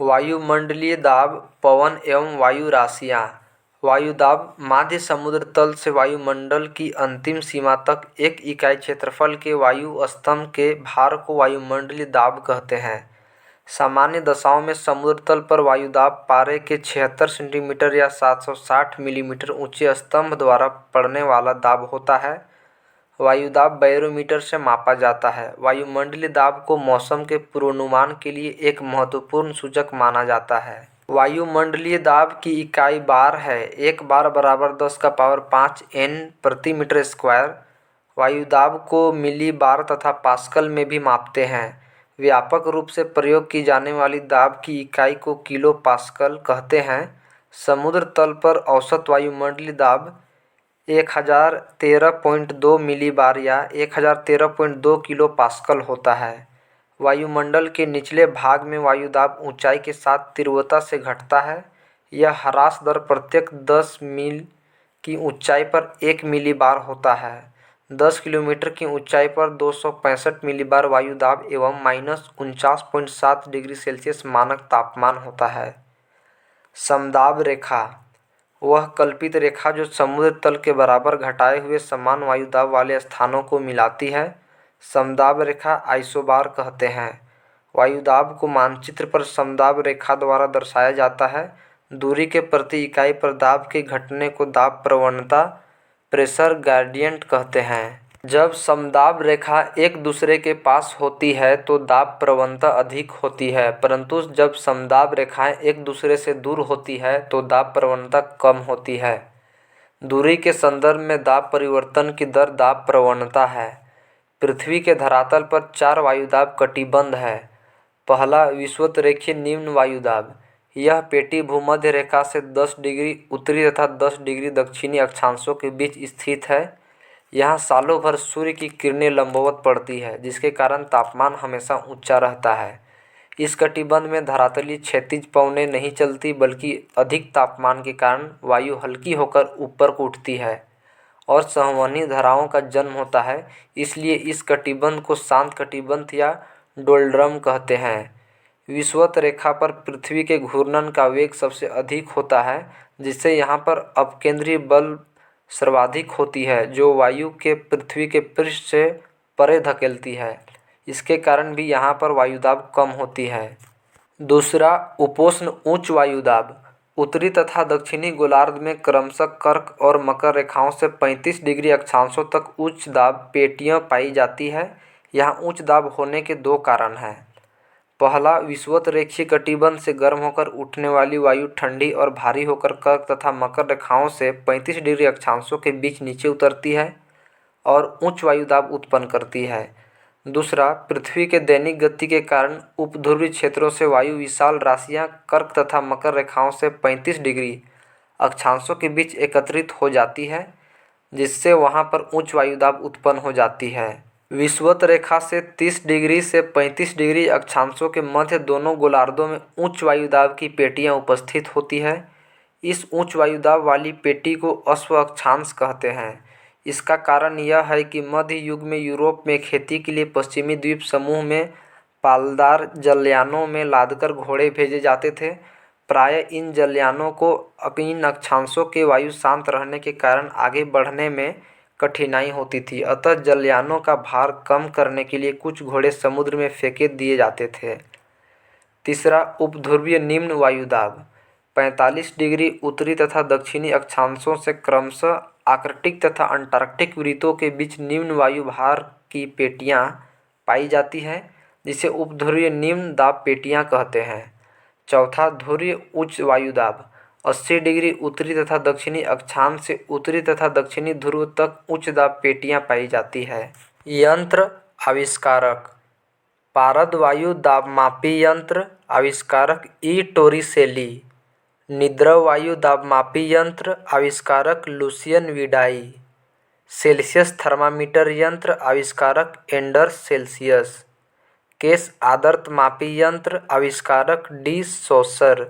वायुमंडलीय दाब, पवन एवं वायु राशियाँ। वायुदाब माध्य समुद्र तल से वायुमंडल की अंतिम सीमा तक एक इकाई क्षेत्रफल के वायु स्तंभ के भार को वायुमंडलीय दाब कहते हैं। सामान्य दशाओं में समुद्र तल पर वायुदाब पारे के 76 सेंटीमीटर या 760 मिलीमीटर ऊंचे स्तंभ द्वारा पड़ने वाला दाब होता है। वायुदाब बैरोमीटर से मापा जाता है। वायुमंडलीय दाब को मौसम के पूर्वानुमान के लिए एक महत्वपूर्ण सूचक माना जाता है। वायुमंडलीय दाब की इकाई बार है। एक बार बराबर 10⁵ N प्रति मीटर स्क्वायर। वायुदाब को मिली बार तथा पास्कल में भी मापते हैं। व्यापक रूप से प्रयोग की जाने वाली दाब की इकाई को किलो पास्कल कहते हैं। समुद्र तल पर औसत वायुमंडलीय दाब 1013.2 मिलीबार या 1013.2 किलो पास्कल होता है। वायुमंडल के निचले भाग में वायुदाब ऊंचाई के साथ तीव्रता से घटता है। यह ह्रास दर प्रत्येक 10 मील की ऊंचाई पर 1 मिलीबार होता है। 10 किलोमीटर की ऊंचाई पर 265 मिलीबार वायुदाब एवं -49.7 डिग्री सेल्सियस मानक तापमान होता है। समदाब रेखा वह कल्पित रेखा जो समुद्र तल के बराबर घटाए हुए समान वायुदाब वाले स्थानों को मिलाती है। समदाब रेखा आइसोबार कहते हैं। वायुदाब को मानचित्र पर समदाब रेखा द्वारा दर्शाया जाता है। दूरी के प्रति इकाई पर दाब के घटने को दाब प्रवणता प्रेशर ग्रेडियंट कहते हैं। जब समदाब रेखा एक दूसरे के पास होती है तो दाब प्रवणता अधिक होती है, परंतु जब समदाब रेखाएं एक दूसरे से दूर होती है तो दाब प्रवणता कम होती है। दूरी के संदर्भ में दाब परिवर्तन की दर दाब प्रवणता है। पृथ्वी के धरातल पर 4 वायुदाब कटिबंध है। पहला विषुवतरेखीय निम्न वायुदाब। यह पेटी भूमध्य रेखा से 10 डिग्री उत्तरी तथा 10 डिग्री दक्षिणी अक्षांशों के बीच स्थित है। यहाँ सालों भर सूर्य की किरणें लंबवत पड़ती है, जिसके कारण तापमान हमेशा ऊंचा रहता है। इस कटिबंध में धरातलीय क्षैतिज पवनें नहीं चलती, बल्कि अधिक तापमान के कारण वायु हल्की होकर ऊपर को उठती है और संवहनी धाराओं का जन्म होता है। इसलिए इस कटिबंध को शांत कटिबंध या डोल्ड्रम कहते हैं। विषुवत रेखा पर पृथ्वी के घूर्णन का वेग सबसे अधिक होता है, जिससे यहाँ पर अपकेंद्रीय बल सर्वाधिक होती है, जो वायु के पृथ्वी के पृष्ठ से परे धकेलती है। इसके कारण भी यहाँ पर वायुदाब कम होती है। दूसरा, उपोष्ण उच्च वायुदाब। उत्तरी तथा दक्षिणी गोलार्ध में क्रमशः कर्क और मकर रेखाओं से 35 डिग्री अक्षांशों तक उच्च दाब पेटियाँ पाई जाती है। यहाँ उच्च दाब होने के 2 कारण हैं। पहला, विषुवतरेखीय कटिबंध से गर्म होकर उठने वाली वायु ठंडी और भारी होकर कर्क तथा मकर रेखाओं से 35 डिग्री अक्षांशों के बीच नीचे उतरती है और उच्च वायुदाब उत्पन्न करती है। दूसरा, पृथ्वी के दैनिक गति के कारण उपध्रुवीय क्षेत्रों से वायु विशाल राशियाँ कर्क तथा मकर रेखाओं से 35 डिग्री अक्षांशों के बीच एकत्रित हो जाती है, जिससे वहाँ पर उच्च वायुदाब उत्पन्न हो जाती है। विषुवत रेखा से 30 डिग्री से 35 डिग्री अक्षांशों के मध्य दोनों गोलार्धों में उच्च वायुदाब की पेटियाँ उपस्थित होती है। इस उच्च वायुदाब वाली पेटी को अश्व अक्षांश कहते हैं। इसका कारण यह है कि मध्य युग में यूरोप में खेती के लिए पश्चिमी द्वीप समूह में पालदार जलयानों में लादकर घोड़े भेजे जाते थे। प्रायः इन जलयानों को इन अक्षांशों के वायु शांत रहने के कारण आगे बढ़ने में कठिनाई होती थी, अतः जलयानों का भार कम करने के लिए कुछ घोड़े समुद्र में फेंके दिए जाते थे। तीसरा, उपध्रुवीय निम्न वायुदाब। 45 डिग्री उत्तरी तथा दक्षिणी अक्षांशों से क्रमशः आर्कटिक तथा अंटार्कटिक वृत्तों के बीच निम्न वायु भार की पेटियाँ पाई जाती हैं, जिसे उपध्रुवीय निम्न दाब पेटियाँ कहते हैं। चौथा, ध्रुवीय उच्च वायुदाब। 80 डिग्री उत्तरी तथा दक्षिणी अक्षांश से उत्तरी तथा दक्षिणी ध्रुव तक उच्च दाब पेटियाँ पाई जाती है। यंत्र आविष्कारक। पारद वायु दाबमापी यंत्र। आविष्कारक ई टोरिसेली। निद्रव वायु दाबमापी यंत्र। आविष्कारक लुसियन विडाई। सेल्सियस थर्मामीटर यंत्र। आविष्कारक एंडर्स सेल्सियस। केस आर्द्रता मापी यंत्र। आविष्कारक डी सोसर।